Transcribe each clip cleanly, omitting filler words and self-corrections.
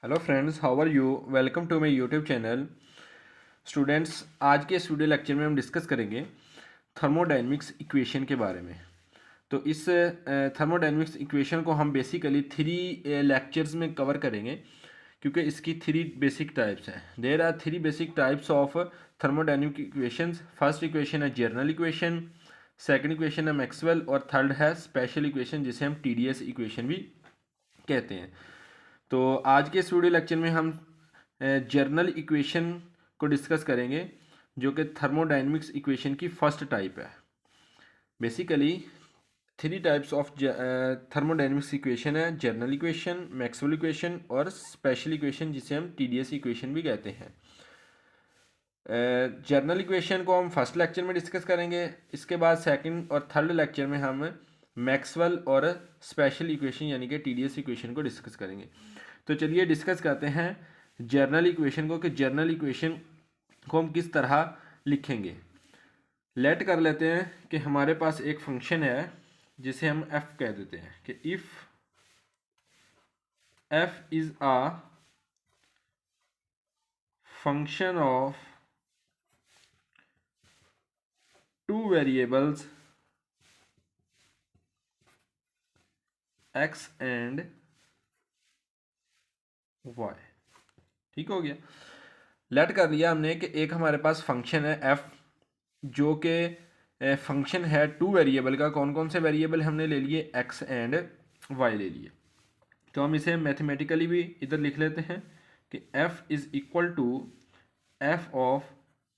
Hello friends, how are you? Welcome to my YouTube channel. Students, आज के studio lecture में हम discuss करेंगे थर्मोडायनेमिक्स इक्वेशन के बारे में। तो इस थर्मोडायनेमिक्स इक्वेशन को हम बेसिकली थ्री लेक्चर्स में कवर करेंगे, क्योंकि इसकी थ्री बेसिक टाइप्स हैं। There are three basic types of thermodynamic equations. First equation है जनरल इक्वेशन, सेकंड इक्वेशन है मैक्सवेल और थर्ड है स्पेशल इक्वेशन, जिसे हम टीडीएस इक्वेशन भी कहते हैं। तो आज के स्टूडियो लेक्चर में हम जर्नल इक्वेशन को डिस्कस करेंगे, जो कि थर्मोडायनेमिक्स इक्वेशन की फर्स्ट टाइप है। Basically three types of thermodynamics equation है: जर्नल इक्वेशन, मैक्सवेल इक्वेशन और स्पेशल इक्वेशन, जिसे हम टीडीएस इक्वेशन भी कहते हैं। जर्नल इक्वेशन को हम फर्स्ट लेक्चर में डिस्कस करेंगे। इसके बाद सेकंड और थर्ड लेक्चर में हम मैक्सवेल और स्पेशल इक्वेशन यानी कि टीडीएस इक्वेशन को डिस्कस करेंगे। तो चलिए डिस्कस करते हैं जर्नल इक्वेशन को, कि जर्नल इक्वेशन को हम किस तरह लिखेंगे। लेट कर लेते हैं कि हमारे पास एक फंक्शन है जिसे हम f कह देते हैं, कि if f is a function of two variables x and y। ठीक हो गया। लेट कर लिया हमने कि एक हमारे पास फंक्शन है f, जो कि फंक्शन है टू वेरिएबल का। कौन कौन से वेरिएबल हमने ले लिए? x एंड y ले लिए। तो हम इसे मैथमेटिकली भी इधर लिख लेते हैं कि f is equal to f of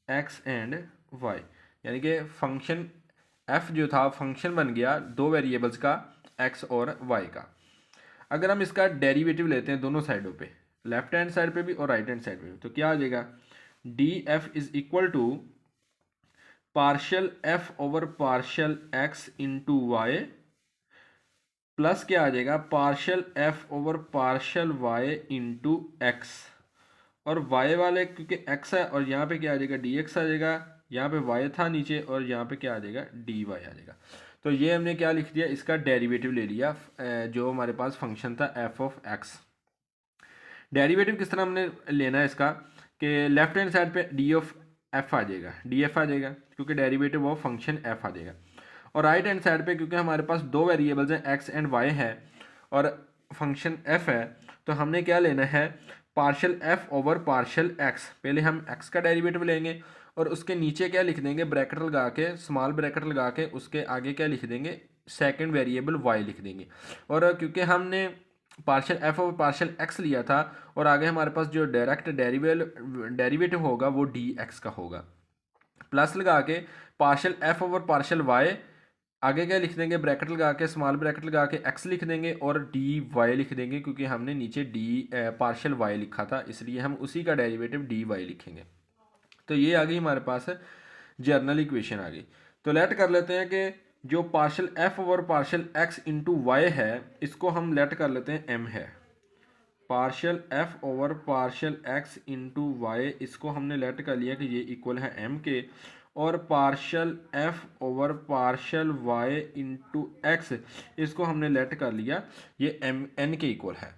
x and y, यानी कि फंक्शन f जो था फंक्शन बन गया दो वेरिएबल्स का, x और y का। अगर हम इसका डेरिवेटिव लेते हैं दोनों साइडों पे, लेफ्ट हैंड साइड पे भी और राइट हैंड साइड पे भी, तो क्या आ जाएगा? D F is equal to partial F over partial X into Y, plus क्या आ जाएगा? Partial F over partial Y into X. और वाई वाले क्योंकि एक्स है, और यहाँ पे क्या आ जाएगा? डी एक्स आ जाएगा। यहाँ पे वाई था नीचे, और यहाँ पे क्या आ जाएगा? डी वाई आ जाएगा। तो ये हमने क्या लिख दिया? इसका डेरिवेटिव ले लिया, जो हमारे पास फंक्शन था एफ ऑफ एक्स। डेरिवेटिव किस तरह हमने लेना है इसका, कि लेफ्ट हैंड साइड पे डी ऑफ एफ आ जाएगा, डी एफ आ जाएगा, क्योंकि डेरिवेटिव ऑफ फंक्शन एफ आ जाएगा। और राइट हैंड साइड पे क्योंकि हमारे पास दो वेरिएबल्स हैं एक्स एंड वाई है और फंक्शन एफ है, तो हमने क्या लेना है? Partial F over partial x. पहले हम एक्स का डेरिवेटिव लेंगे और उसके नीचे क्या लिख देंगे? ब्रैकेट लगा के, स्मॉल ब्रैकेट लगा के उसके आगे क्या लिख देंगे? सेकंड वेरिएबल वाई लिख देंगे। और क्योंकि हमने पार्शियल एफ और पार्शियल एक्स लिया था, और आगे हमारे पास जो डायरेक्ट डेरिवेटिव होगा वो डी एक्स का होगा। प्लस लगा के partial F over partial Y, आगे क्या लिख देंगे? ब्रैकेट लगा के, स्मॉल ब्रैकेट लगा के एक्स लिख देंगे और डी वाई लिख देंगे, क्योंकि हमने नीचे डी पार्शियल वाई लिखा था, इसलिए हम उसी का डेरिवेटिव डी वाई लिखेंगे। तो ये आ गई हमारे पास जर्नल इक्वेशन आ गई। तो लेट कर लेते हैं कि जो partial F over partial X into Y है, इसको हम लेट कर लेते हैं एम है। Partial F over partial X into Y, इसको हमने लेट कर लिया कि ये इक्वल है एम के। और partial F over partial Y into X, इसको हमने लेट कर लिया ये एम एन के इक्वल है।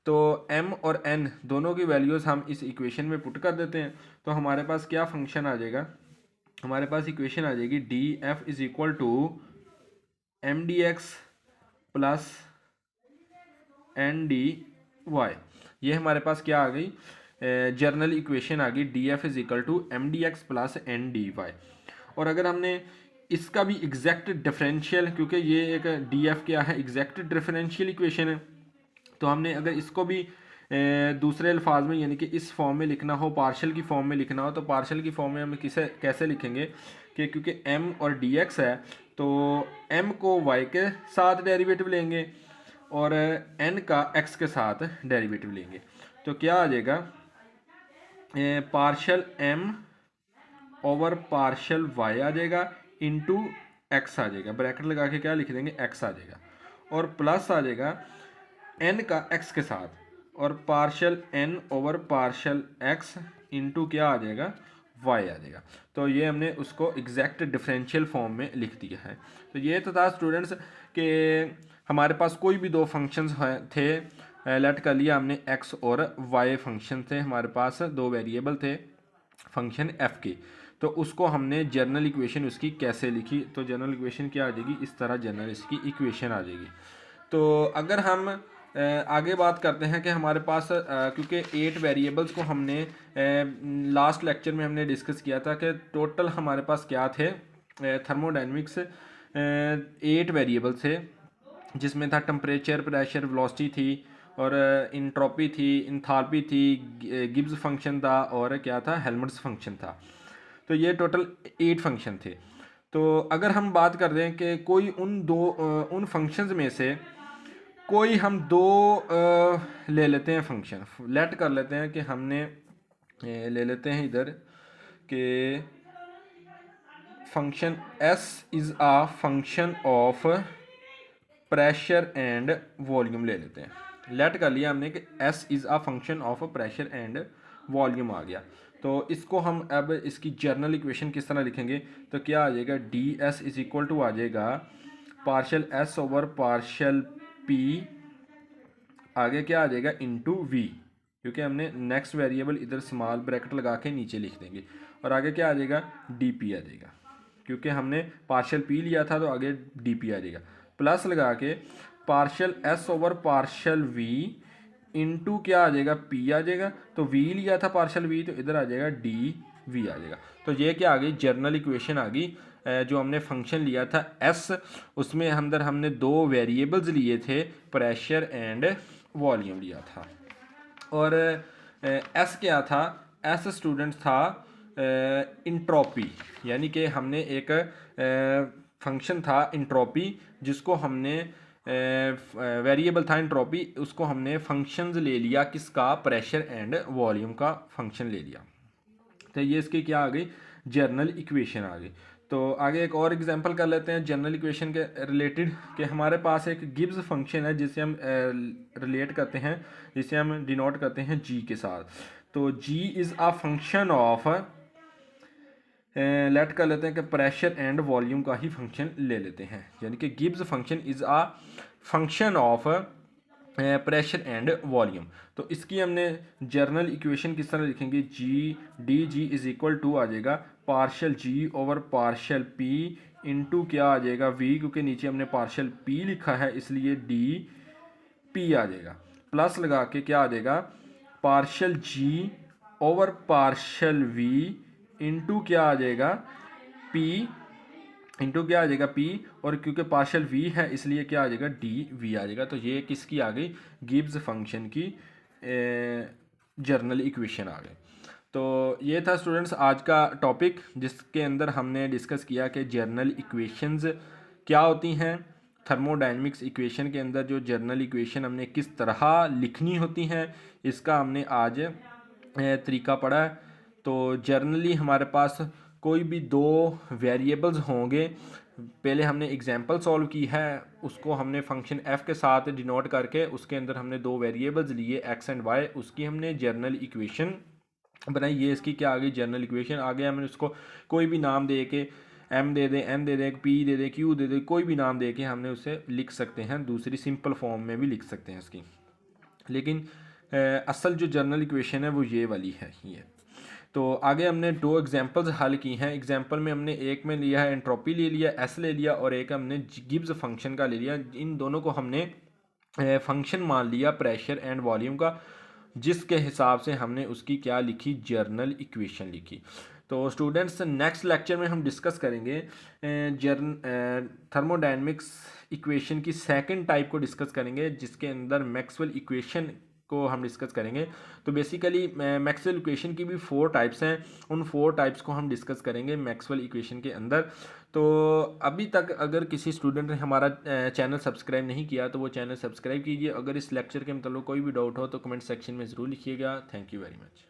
तो m और n दोनों की वैल्यूज़ हम इस इक्वेशन में पुट कर देते हैं। तो हमारे पास क्या फंक्शन आ जाएगा? हमारे पास इक्वेशन आ जाएगी D F is equal to M D X plus N D Y. ये हमारे पास क्या आ गई? जर्नल इक्वेशन आ गई D F is equal to M D X plus N D Y. और अगर हमने इसका भी एग्जैक्ट डिफरेंशियल, क्योंकि ये एक डी एफ क्या है? एग्जैक्ट डिफरेंशियल इक्वेशन है, तो हमने अगर इसको भी दूसरे अल्फाज में यानी कि इस फॉर्म में लिखना हो, पार्शियल की फॉर्म में लिखना हो, तो पार्शियल की फॉर्म में हम कैसे लिखेंगे? कि क्योंकि m और dx है, तो m को y के साथ डेरिवेटिव लेंगे और n का x के साथ डेरिवेटिव लेंगे। तो क्या आ जाएगा? Partial m over partial y आ जाएगा इंटू एक्स आ जाएगा। ब्रैकेट लगा के क्या लिख देंगे? x आ जाएगा। और प्लस आ जाएगा n का x के साथ, और partial n over partial x into क्या आ जाएगा? y आ जाएगा। तो ये हमने उसको एग्जैक्ट डिफरेंशियल फॉर्म में लिख दिया है। तो ये तो था स्टूडेंट्स कि हमारे पास कोई भी दो फंक्शंस थे लेट कर लिया हमने एक्स और वाई फंक्शन थे, हमारे पास दो वेरिएबल थे फंक्शन एफ के। तो उसको हमने जनरल इक्वेशन उसकी कैसे लिखी, तो जनरल इक्वेशन क्या आ जाएगी, इस तरह जनरल इसकी इक्वेशन आ जाएगी। तो अगर हम आगे बात करते हैं कि हमारे पास क्योंकि 8 वेरिएबल्स को हमने लास्ट लेक्चर में हमने डिस्कस किया था कि टोटल हमारे पास क्या थे, थर्मोडायनेमिक्स 8 वेरिएबल थे, जिसमें था टेम्परेचर, प्रेशर, वेलोसिटी थी और इंट्रोपी थी, इंथाल्पी थी, गिब्स फंक्शन था और क्या था, हेल्मट्स फंक्शन था। तो ये टोटल 8 फंक्शन थे। तो अगर हम बात कर दें कि कोई उन फंक्शंस में से कोई हम दो ले लेते हैं फंक्शन, लेट कर लेते हैं कि हमने ले लेते हैं इधर कि function s is a function of pressure and volume ले लेते हैं। लेट कर लिया हमने कि s is a function of pressure and volume आ गया। तो इसको हम अब इसकी जर्नल इक्वेशन किस तरह लिखेंगे, तो क्या आ जाएगा, D S is equal to आ जाएगा partial S over partial P, आगे क्या आ जाएगा इनटू वी, क्योंकि हमने नेक्स्ट वेरिएबल इधर स्मॉल ब्रैकेट लगा के नीचे लिख देंगे, और आगे क्या आ जाएगा, डी पी आ जाएगा, क्योंकि हमने पार्शल पी लिया था तो आगे डी पी आ जाएगा, प्लस लगा के partial S over partial we into क्या आ जाएगा, पी आ जाएगा। तो वी लिया था पार्शल वी, तो इधर आ जाएगा डी वी आ जाएगा। तो ये क्या आ गई, जर्नल इक्वेशन आ गई। जो हमने फंक्शन लिया था एस, उसमें अंदर हमने दो वेरिएबल्स लिए थे, प्रेशर एंड वॉल्यूम लिया था, और एस क्या था, एस स्टूडेंट था इंट्रोपी, यानी कि हमने एक फंक्शन था इंट्रोपी, जिसको हमने वेरिएबल था इंट्रोपी, उसको हमने फंक्शंस ले लिया, किसका, प्रेशर एंड वॉल्यूम का फंक्शन ले लिया। तो ये इसकी क्या आ गई, जर्नल इक्वेशन आ गई। तो आगे एक और एग्जांपल कर लेते हैं जनरल इक्वेशन के रिलेटेड, कि हमारे पास एक गिब्स फंक्शन है जिसे हम रिलेट करते हैं, जिसे हम डिनोट करते हैं जी के साथ। तो G is a function of, let कर लेते हैं कि प्रेशर एंड वॉल्यूम का ही फंक्शन ले लेते हैं, यानी कि Gibbs function is a function of pressure and volume. तो इसकी हमने जर्नल इक्वेशन किस तरह लिखेंगे, G D G is equal to आ जाएगा partial G over partial P into क्या आ जाएगा वी, क्योंकि नीचे हमने पार्शल पी लिखा है इसलिए डी पी आ जाएगा, प्लस लगा के क्या आ जाएगा partial G over partial we into क्या आ जाएगा पी, इंटू क्या आ जाएगा पी, और क्योंकि पार्शल वी है इसलिए क्या आ जाएगा डी वी आ जाएगा। तो ये किसकी आ गई, गिब्स फंक्शन की जर्नल इक्वेशन आ गई। तो ये था स्टूडेंट्स आज का टॉपिक, जिसके अंदर हमने डिस्कस किया कि जर्नल इक्वेशंस क्या होती हैं, थर्मोडायनेमिक्स इक्वेशन के अंदर जो जर्नल इक्वेशन हमने किस तरह लिखनी होती हैं, इसका हमने आज तरीका पढ़ा है। तो जर्नली हमारे पास कोई भी दो वेरिएबल्स होंगे, पहले हमने एग्जांपल सॉल्व की है, उसको हमने फंक्शन f के साथ डिनोट करके उसके अंदर हमने दो वेरिएबल्स लिए x एंड y, उसकी हमने जर्नल इक्वेशन बनाई। ये इसकी क्या आ गई, जर्नल इक्वेशन। आगे हमने उसको कोई भी नाम दे के, m दे दें, n दे दें, p दे दें, q दे दें, कोई भी नाम दे के हमने उसे लिख सकते हैं, दूसरी सिंपल फॉर्म में भी लिख सकते हैं इसकी, लेकिन असल जो जर्नल इक्वेशन है वो ये वाली है ये। तो आगे हमने दो एग्जांपल्स हल की हैं। एग्जांपल में हमने एक में लिया है एंट्रोपी ले लिया, एस ले लिया, और एक हमने गिब्स फंक्शन का ले लिया। इन दोनों को हमने फंक्शन मान लिया प्रेशर एंड वॉल्यूम का, जिसके हिसाब से हमने उसकी क्या लिखी, जर्नल इक्वेशन लिखी। तो स्टूडेंट्स नेक्स्ट लेक्चर में हम डिस्कस करेंगे थर्मोडायनेमिक्स इक्वेशन की सेकंड टाइप को डिस्कस करेंगे, जिसके अंदर मैक्सवेल इक्वेशन को हम डिस्कस करेंगे। तो बेसिकली मैक्सवेल इक्वेशन की भी 4 टाइप्स हैं, उन 4 टाइप्स को हम डिस्कस करेंगे मैक्सवेल इक्वेशन के अंदर। तो अभी तक अगर किसी स्टूडेंट ने हमारा चैनल सब्सक्राइब नहीं किया तो वो चैनल सब्सक्राइब कीजिए। अगर इस लेक्चर के मतलब कोई भी डाउट हो तो कमेंट सेक्शन में ज़रूर लिखिएगा। Thank you very much.